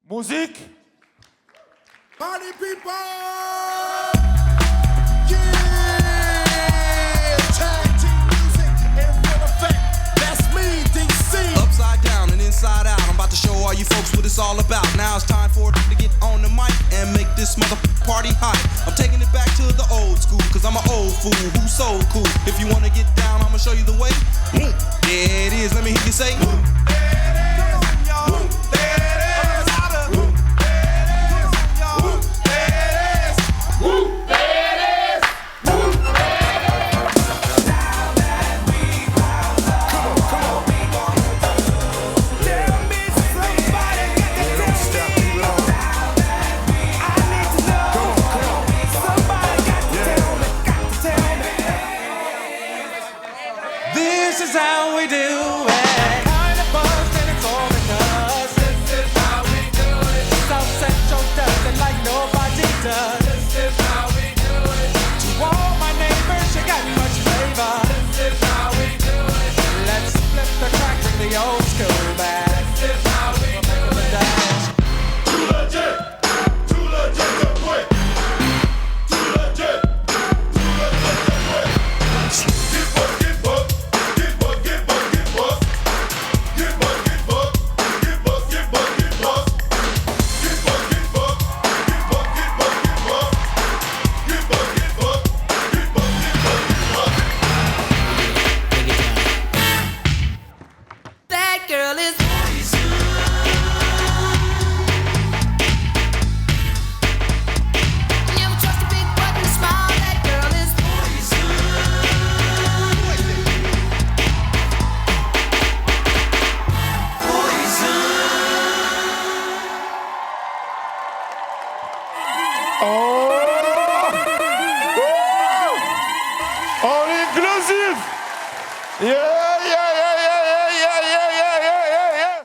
Musik! Party people! Yeah! Tag team music in full effect. That's me, DC. Upside down and inside out. I'm about to show all you folks what it's all about. Now it's time for it to get on the mic and make this party hot. I'm taking it back to the old school, cause I'm an old fool who's so cool. If you wanna get down, I'ma show you the way. There it is, let me hear you say. This is how we do it. Kind of buzzed and it's all because this is how we do it. South Central does it like nobody does. This is how we do it. To all my neighbors, you got much flavor. This is how we do it. Let's flip the crack, bring the old school back. This is how we do it. Too legit to quit. Too legit to quit. Get bucked, get bucked, get bucked, get bucked, get bucked. Get bucked, get bucked, get bucked, get bucked. Get bucked, get bucked, get bucked, get bucked, get bucked. Get bucked, get bucked, get bucked, get bucked, get bucked. That girl is never trust a big button to smile. That girl is All inclusive! Yeah!